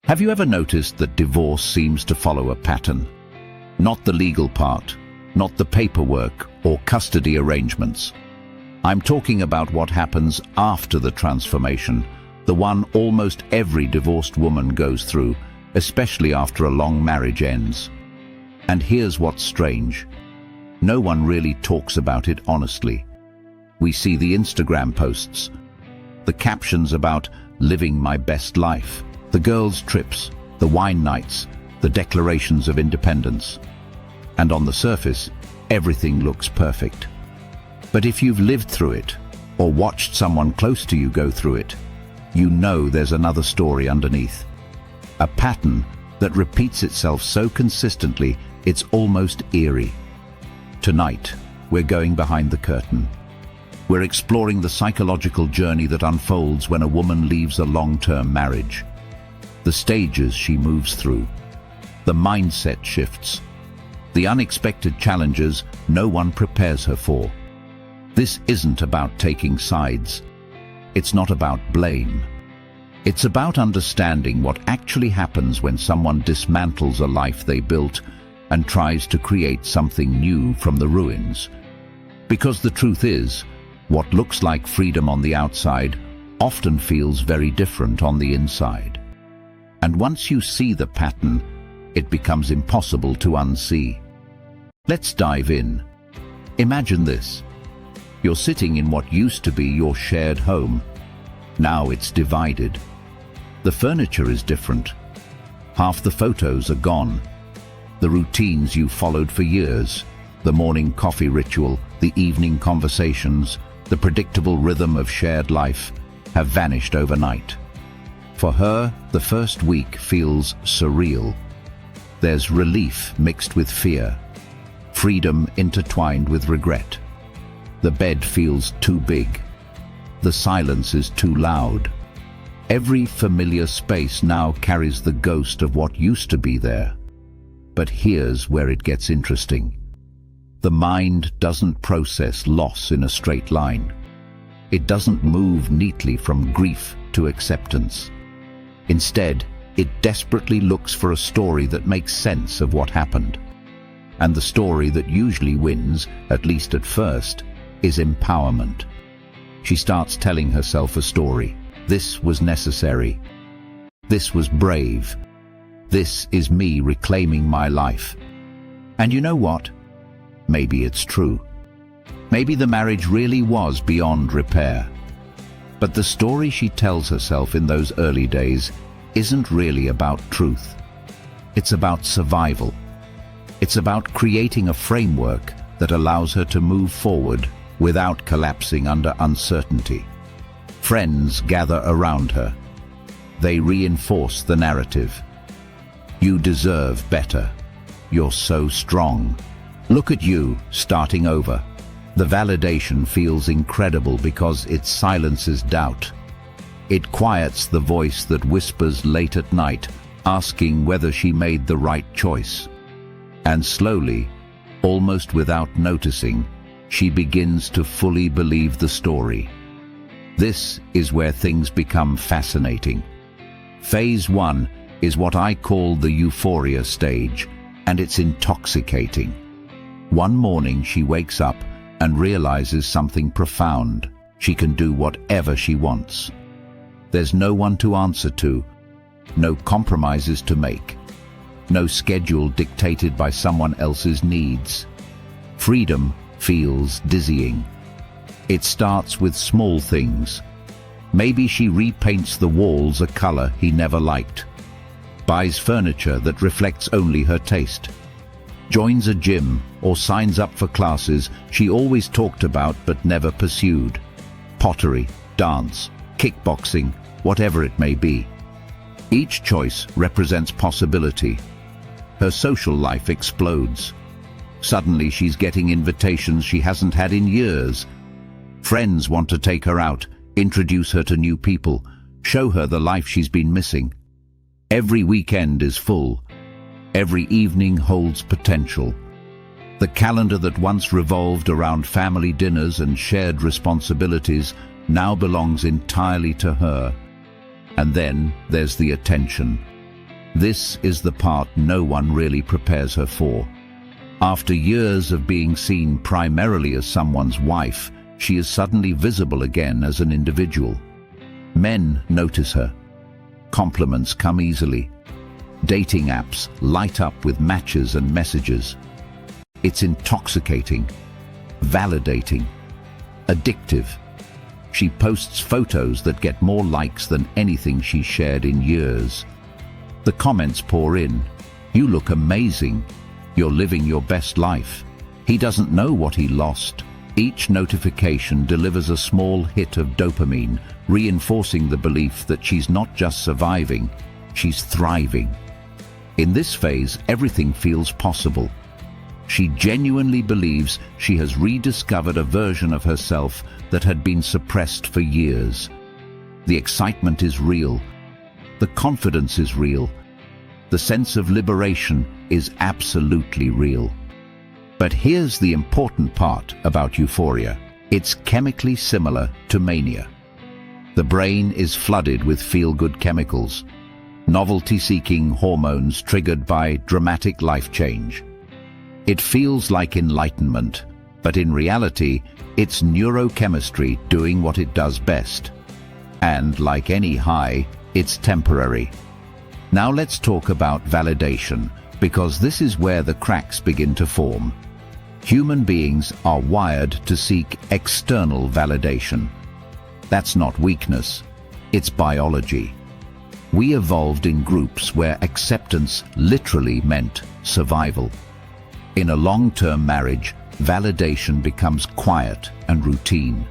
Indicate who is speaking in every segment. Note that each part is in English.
Speaker 1: Have you ever noticed that divorce seems to follow a pattern? Not the legal part, not the paperwork or custody arrangements. I'm talking about what happens after the transformation, the one almost every divorced woman goes through, especially after a long marriage ends. And here's what's strange. No one really talks about it honestly. We see the Instagram posts, the captions about living my best life, the girls' trips, the wine nights, the declarations of independence. And on the surface, everything looks perfect. But if you've lived through it, or watched someone close to you go through it, you know there's another story underneath. A pattern that repeats itself so consistently, it's almost eerie. Tonight, we're going behind the curtain. We're exploring the psychological journey that unfolds when a woman leaves a long-term marriage. The stages she moves through, the mindset shifts, the unexpected challenges no one prepares her for. This isn't about taking sides. It's not about blame. It's about understanding what actually happens when someone dismantles a life they built and tries to create something new from the ruins. Because the truth is, what looks like freedom on the outside often feels very different on the inside. And once you see the pattern, it becomes impossible to unsee. Let's dive in. Imagine this. You're sitting in what used to be your shared home. Now it's divided. The furniture is different. Half the photos are gone. The routines you followed for years, the morning coffee ritual, the evening conversations, the predictable rhythm of shared life, have vanished overnight. For her, the first week feels surreal. There's relief mixed with fear, freedom intertwined with regret. The bed feels too big. The silence is too loud. Every familiar space now carries the ghost of what used to be there. But here's where it gets interesting. The mind doesn't process loss in a straight line. It doesn't move neatly from grief to acceptance. Instead, it desperately looks for a story that makes sense of what happened. And the story that usually wins, at least at first, is empowerment. She starts telling herself a story. This was necessary. This was brave. This is me reclaiming my life. And you know what? Maybe it's true. Maybe the marriage really was beyond repair. But the story she tells herself in those early days isn't really about truth. It's about survival. It's about creating a framework that allows her to move forward without collapsing under uncertainty. Friends gather around her. They reinforce the narrative. You deserve better. You're so strong. Look at you, starting over. The validation feels incredible because it silences doubt. It quiets the voice that whispers late at night, asking whether she made the right choice. And slowly, almost without noticing, she begins to fully believe the story. This is where things become fascinating. Phase 1 is what I call the euphoria stage, and it's intoxicating. One morning she wakes up and realizes something profound. She can do whatever she wants. There's no one to answer to, no compromises to make, no schedule dictated by someone else's needs. Freedom feels dizzying. It starts with small things. Maybe she repaints the walls a color he never liked, buys furniture that reflects only her taste, joins a gym or signs up for classes she always talked about but never pursued. Pottery, dance, kickboxing, whatever it may be. Each choice represents possibility. Her social life explodes. Suddenly she's getting invitations she hasn't had in years. Friends want to take her out, introduce her to new people, show her the life she's been missing. Every weekend is full. Every evening holds potential. The calendar that once revolved around family dinners and shared responsibilities now belongs entirely to her. And then there's the attention. This is the part no one really prepares her for. After years of being seen primarily as someone's wife, she is suddenly visible again as an individual. Men notice her. Compliments come easily. Dating apps light up with matches and messages. It's intoxicating, validating, addictive. She posts photos that get more likes than anything she's shared in years. The comments pour in. You look amazing. You're living your best life. He doesn't know what he lost. Each notification delivers a small hit of dopamine, reinforcing the belief that she's not just surviving, she's thriving. In this phase, everything feels possible. She genuinely believes she has rediscovered a version of herself that had been suppressed for years. The excitement is real. The confidence is real. The sense of liberation is absolutely real. But here's the important part about euphoria. It's chemically similar to mania. The brain is flooded with feel-good chemicals, novelty-seeking hormones triggered by dramatic life change. It feels like enlightenment, but in reality, it's neurochemistry doing what it does best. And like any high, it's temporary. Now let's talk about validation, because this is where the cracks begin to form. Human beings are wired to seek external validation. That's not weakness, it's biology. We evolved in groups where acceptance literally meant survival. In a long-term marriage, validation becomes quiet and routine.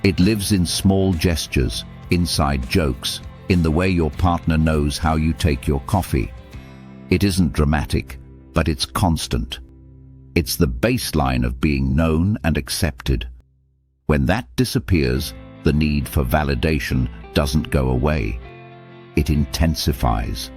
Speaker 1: It lives in small gestures, inside jokes, in the way your partner knows how you take your coffee. It isn't dramatic, but it's constant. It's the baseline of being known and accepted. When that disappears, the need for validation doesn't go away. It intensifies.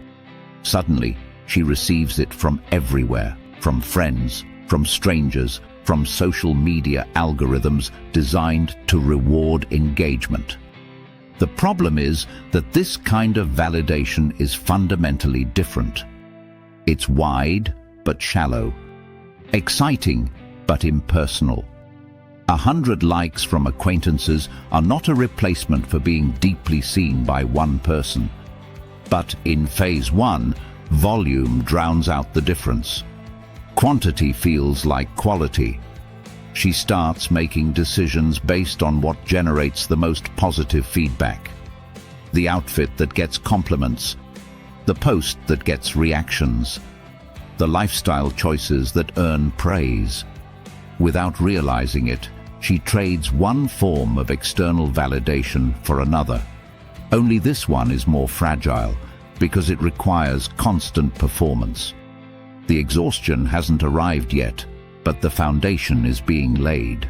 Speaker 1: Suddenly, she receives it from everywhere, from friends, from strangers, from social media algorithms designed to reward engagement. The problem is that this kind of validation is fundamentally different. It's wide but shallow, exciting but impersonal. 100 likes from acquaintances are not a replacement for being deeply seen by one person. But in phase 1, volume drowns out the difference. Quantity feels like quality. She starts making decisions based on what generates the most positive feedback. The outfit that gets compliments, the post that gets reactions, the lifestyle choices that earn praise. Without realizing it, she trades one form of external validation for another. Only this one is more fragile because it requires constant performance. The exhaustion hasn't arrived yet, but the foundation is being laid.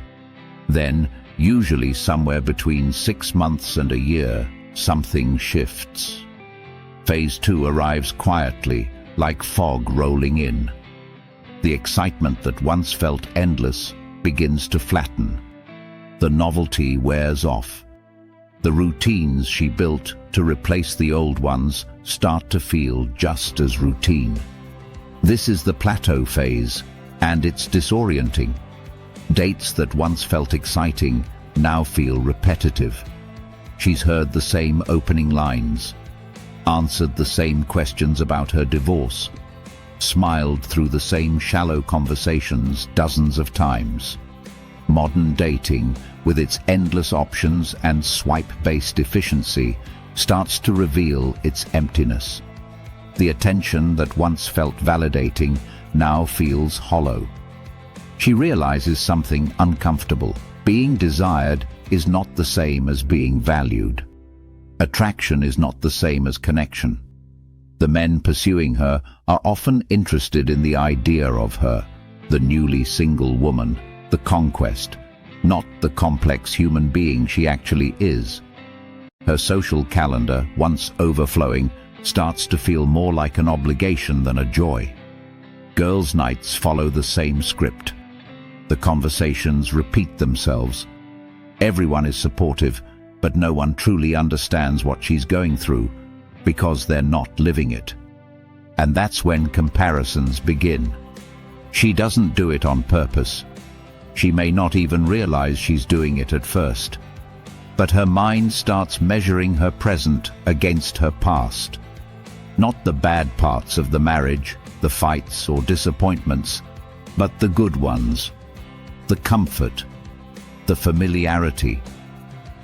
Speaker 1: Then, usually somewhere between 6 months and a year, something shifts. Phase 2 arrives quietly, like fog rolling in. The excitement that once felt endless begins to flatten. The novelty wears off. The routines she built to replace the old ones start to feel just as routine. This is the plateau phase, and it's disorienting. Dates that once felt exciting now feel repetitive. She's heard the same opening lines, answered the same questions about her divorce, smiled through the same shallow conversations dozens of times. Modern dating, with its endless options and swipe-based efficiency, starts to reveal its emptiness. The attention that once felt validating now feels hollow. She realizes something uncomfortable. Being desired is not the same as being valued. Attraction is not the same as connection. The men pursuing her are often interested in the idea of her, the newly single woman, the conquest, not the complex human being she actually is. Her social calendar, once overflowing, starts to feel more like an obligation than a joy. Girls' nights follow the same script. The conversations repeat themselves. Everyone is supportive, but no one truly understands what she's going through, because they're not living it. And that's when comparisons begin. She doesn't do it on purpose. She may not even realize she's doing it at first. But her mind starts measuring her present against her past. Not the bad parts of the marriage, the fights or disappointments, but the good ones. The comfort, the familiarity,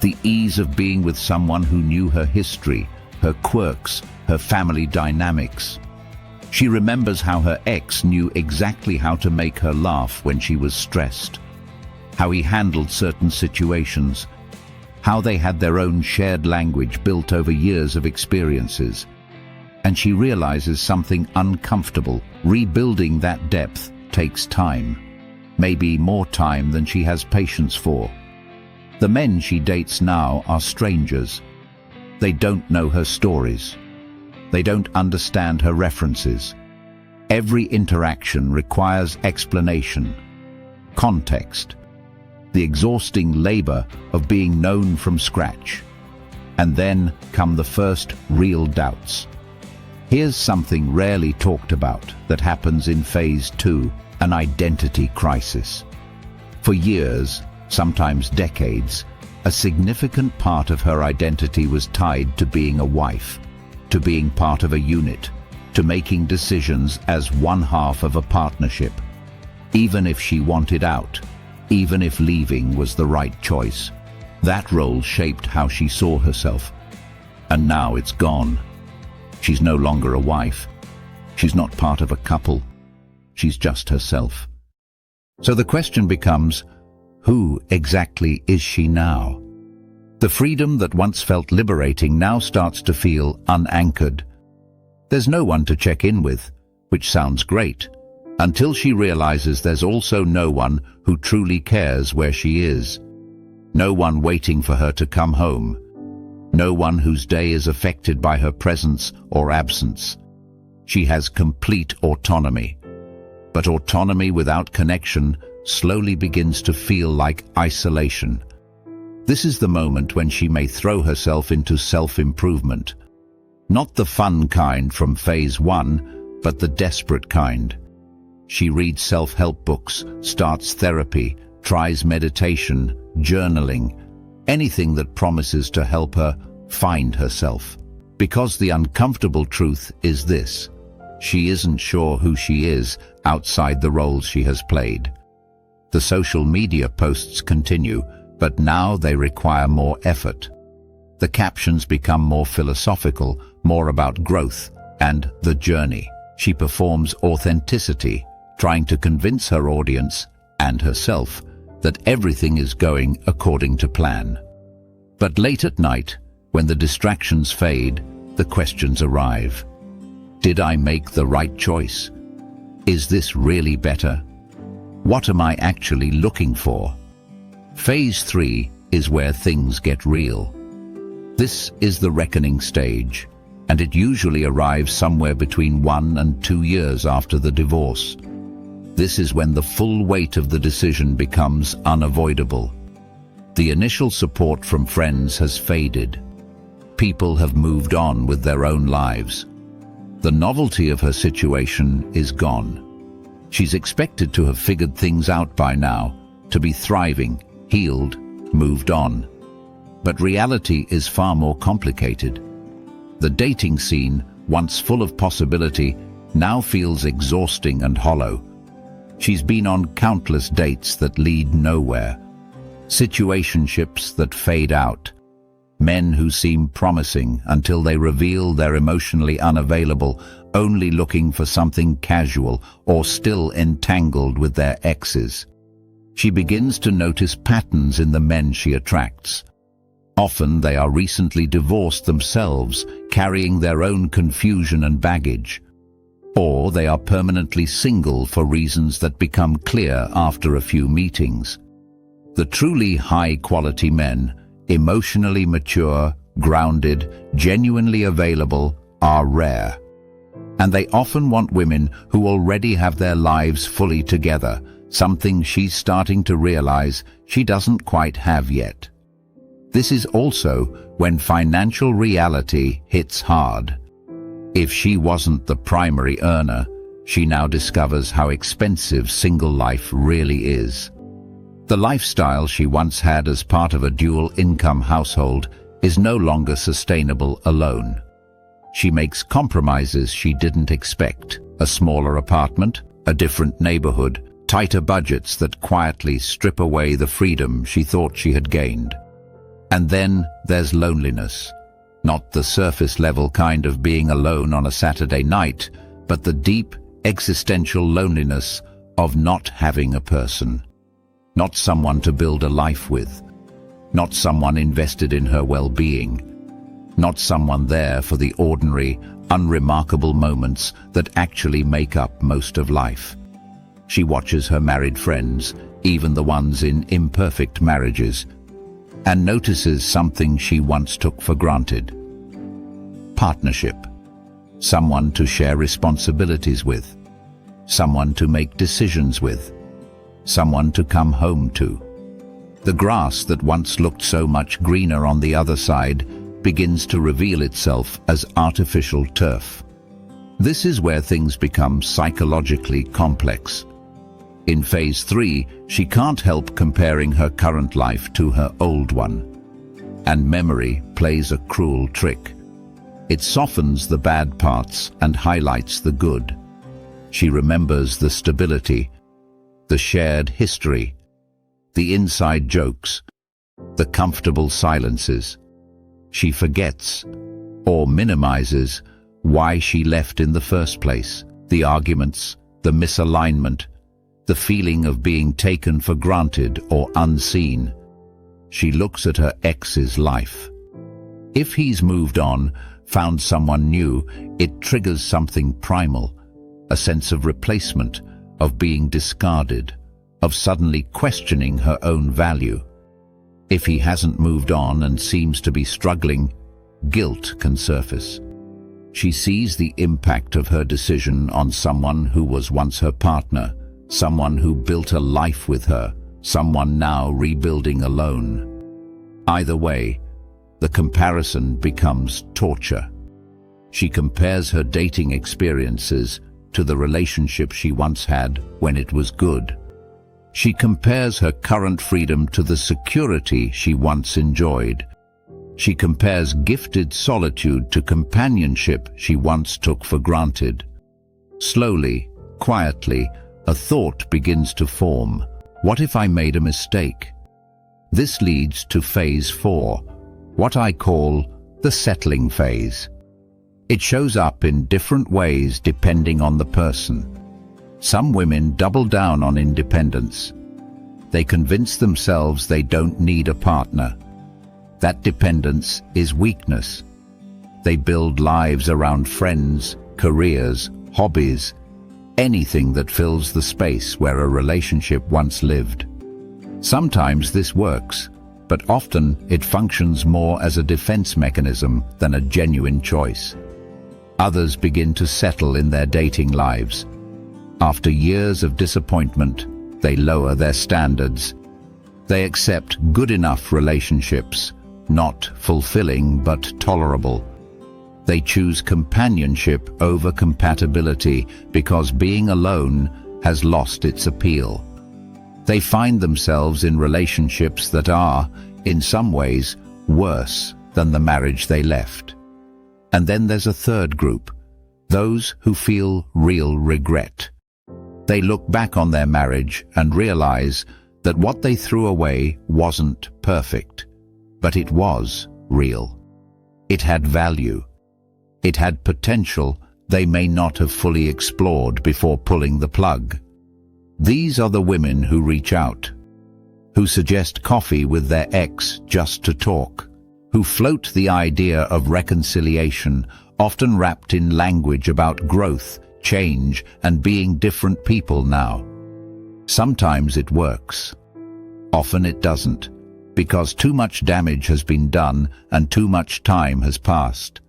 Speaker 1: the ease of being with someone who knew her history, her quirks, her family dynamics. She remembers how her ex knew exactly how to make her laugh when she was stressed, how he handled certain situations, how they had their own shared language built over years of experiences. And she realizes something uncomfortable. Rebuilding that depth takes time, maybe more time than she has patience for. The men she dates now are strangers. They don't know her stories. They don't understand her references. Every interaction requires explanation, context, the exhausting labor of being known from scratch. And then come the first real doubts. Here's something rarely talked about that happens in phase 2, an identity crisis. For years, sometimes decades, a significant part of her identity was tied to being a wife, to being part of a unit, to making decisions as one half of a partnership. Even if she wanted out, even if leaving was the right choice, that role shaped how she saw herself. And now it's gone. She's no longer a wife. She's not part of a couple. She's just herself. So the question becomes, who exactly is she now? The freedom that once felt liberating now starts to feel unanchored. There's no one to check in with, which sounds great, until she realizes there's also no one who truly cares where she is. No one waiting for her to come home. No one whose day is affected by her presence or absence. She has complete autonomy. But autonomy without connection slowly begins to feel like isolation. This is the moment when she may throw herself into self-improvement. Not the fun kind from phase 1, but the desperate kind. She reads self-help books, starts therapy, tries meditation, journaling, anything that promises to help her find herself. Because the uncomfortable truth is this: she isn't sure who she is outside the roles she has played. The social media posts continue, but now they require more effort. The captions become more philosophical, more about growth and the journey. She performs authenticity, trying to convince her audience and herself that everything is going according to plan. But late at night, when the distractions fade, the questions arrive. Did I make the right choice? Is this really better? What am I actually looking for? Phase 3 is where things get real. This is the reckoning stage, and it usually arrives somewhere between 1 and 2 years after the divorce. This is when the full weight of the decision becomes unavoidable. The initial support from friends has faded. People have moved on with their own lives. The novelty of her situation is gone. She's expected to have figured things out by now, to be thriving, healed, moved on. But reality is far more complicated. The dating scene, once full of possibility, now feels exhausting and hollow. She's been on countless dates that lead nowhere, situationships that fade out, men who seem promising until they reveal they're emotionally unavailable, only looking for something casual or still entangled with their exes. She begins to notice patterns in the men she attracts. Often they are recently divorced themselves, carrying their own confusion and baggage. Or they are permanently single for reasons that become clear after a few meetings. The truly high-quality men, emotionally mature, grounded, genuinely available, are rare. And they often want women who already have their lives fully together, something she's starting to realize she doesn't quite have yet. This is also when financial reality hits hard. If she wasn't the primary earner, she now discovers how expensive single life really is. The lifestyle she once had as part of a dual-income household is no longer sustainable alone. She makes compromises she didn't expect: a smaller apartment, a different neighborhood, tighter budgets that quietly strip away the freedom she thought she had gained. And then there's loneliness. Not the surface-level kind of being alone on a Saturday night, but the deep, existential loneliness of not having a person. Not someone to build a life with. Not someone invested in her well-being. Not someone there for the ordinary, unremarkable moments that actually make up most of life. She watches her married friends, even the ones in imperfect marriages, and notices something she once took for granted. Partnership. Someone to share responsibilities with. Someone to make decisions with. Someone to come home to. The grass that once looked so much greener on the other side begins to reveal itself as artificial turf. This is where things become psychologically complex. In phase 3, she can't help comparing her current life to her old one. And memory plays a cruel trick. It softens the bad parts and highlights the good. She remembers the stability, the shared history, the inside jokes, the comfortable silences. She forgets, or minimizes, why she left in the first place: the arguments, the misalignment, the feeling of being taken for granted or unseen. She looks at her ex's life. If he's moved on, found someone new, it triggers something primal, a sense of replacement, of being discarded, of suddenly questioning her own value. If he hasn't moved on and seems to be struggling, guilt can surface. She sees the impact of her decision on someone who was once her partner, someone who built a life with her, someone now rebuilding alone. Either way, the comparison becomes torture. She compares her dating experiences to the relationship she once had when it was good. She compares her current freedom to the security she once enjoyed. She compares gifted solitude to companionship she once took for granted. Slowly, quietly, a thought begins to form. What if I made a mistake? This leads to phase 4, what I call the settling phase. It shows up in different ways depending on the person. Some women double down on independence. They convince themselves they don't need a partner. That dependence is weakness. They build lives around friends, careers, hobbies, anything that fills the space where a relationship once lived. Sometimes this works, but often it functions more as a defense mechanism than a genuine choice. Others begin to settle in their dating lives. After years of disappointment, they lower their standards. They accept good enough relationships, not fulfilling but tolerable. They choose companionship over compatibility because being alone has lost its appeal. They find themselves in relationships that are, in some ways, worse than the marriage they left. And then there's a third group, those who feel real regret. They look back on their marriage and realize that what they threw away wasn't perfect, but it was real. It had value. It had potential they may not have fully explored before pulling the plug. These are the women who reach out, who suggest coffee with their ex just to talk, who float the idea of reconciliation, often wrapped in language about growth, change, and being different people now. Sometimes it works. Often it doesn't, because too much damage has been done and too much time has passed.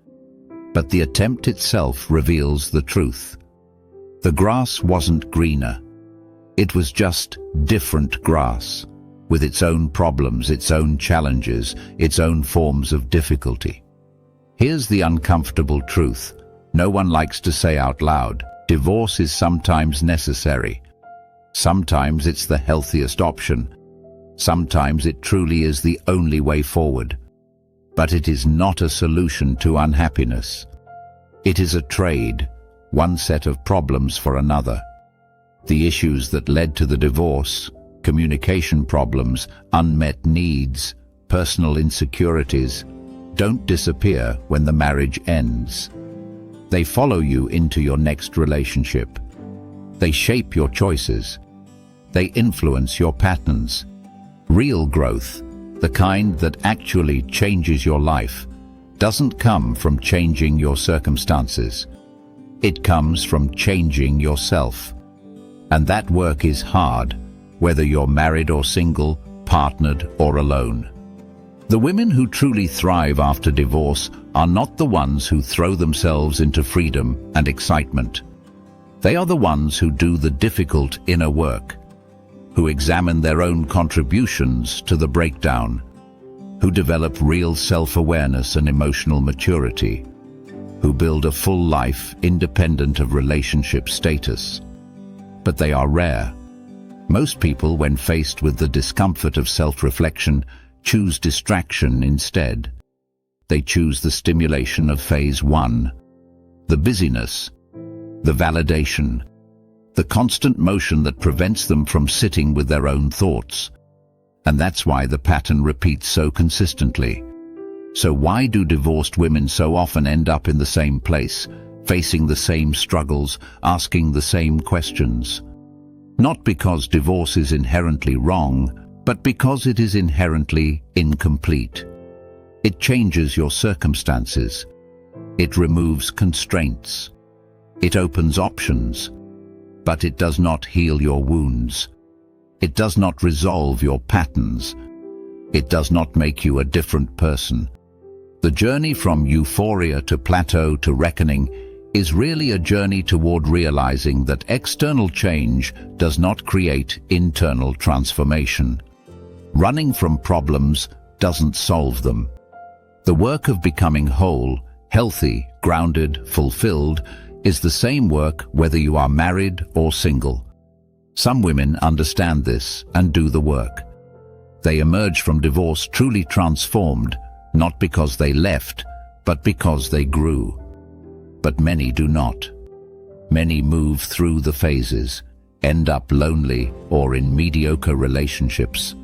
Speaker 1: But the attempt itself reveals the truth. The grass wasn't greener. It was just different grass, with its own problems, its own challenges, its own forms of difficulty. Here's the uncomfortable truth. No one likes to say out loud, divorce is sometimes necessary. Sometimes it's the healthiest option. Sometimes it truly is the only way forward. But it is not a solution to unhappiness. It is a trade, one set of problems for another. The issues that led to the divorce, communication problems, unmet needs, personal insecurities, don't disappear when the marriage ends. They follow you into your next relationship. They shape your choices. They influence your patterns. Real growth, the kind that actually changes your life, doesn't come from changing your circumstances. It comes from changing yourself. And that work is hard, whether you're married or single, partnered or alone. The women who truly thrive after divorce are not the ones who throw themselves into freedom and excitement. They are the ones who do the difficult inner work, who examine their own contributions to the breakdown, who develop real self-awareness and emotional maturity, who build a full life independent of relationship status. But they are rare. Most people, when faced with the discomfort of self-reflection, choose distraction instead. They choose the stimulation of phase 1, the busyness, the validation, the constant motion that prevents them from sitting with their own thoughts. And that's why the pattern repeats so consistently. So why do divorced women so often end up in the same place, facing the same struggles, asking the same questions? Not because divorce is inherently wrong, but because it is inherently incomplete. It changes your circumstances. It removes constraints. It opens options. But it does not heal your wounds. It does not resolve your patterns. It does not make you a different person. The journey from euphoria to plateau to reckoning is really a journey toward realizing that external change does not create internal transformation. Running from problems doesn't solve them. The work of becoming whole, healthy, grounded, fulfilled is the same work whether you are married or single. Some women understand this and do the work. They emerge from divorce truly transformed, not because they left, but because they grew. But many do not. Many move through the phases, end up lonely or in mediocre relationships,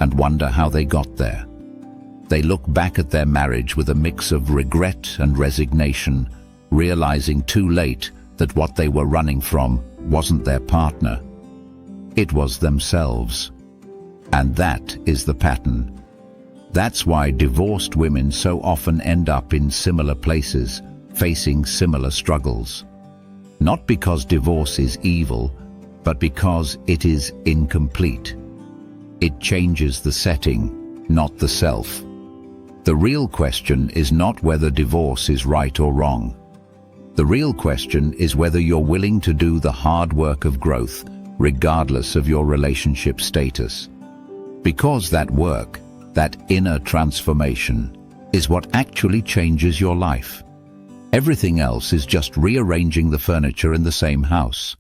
Speaker 1: and wonder how they got there. They look back at their marriage with a mix of regret and resignation, realizing too late that what they were running from wasn't their partner. It was themselves. And that is the pattern. That's why divorced women so often end up in similar places, facing similar struggles. Not because divorce is evil, but because it is incomplete. It changes the setting, not the self. The real question is not whether divorce is right or wrong. The real question is whether you're willing to do the hard work of growth, regardless of your relationship status. Because that work, that inner transformation, is what actually changes your life. Everything else is just rearranging the furniture in the same house.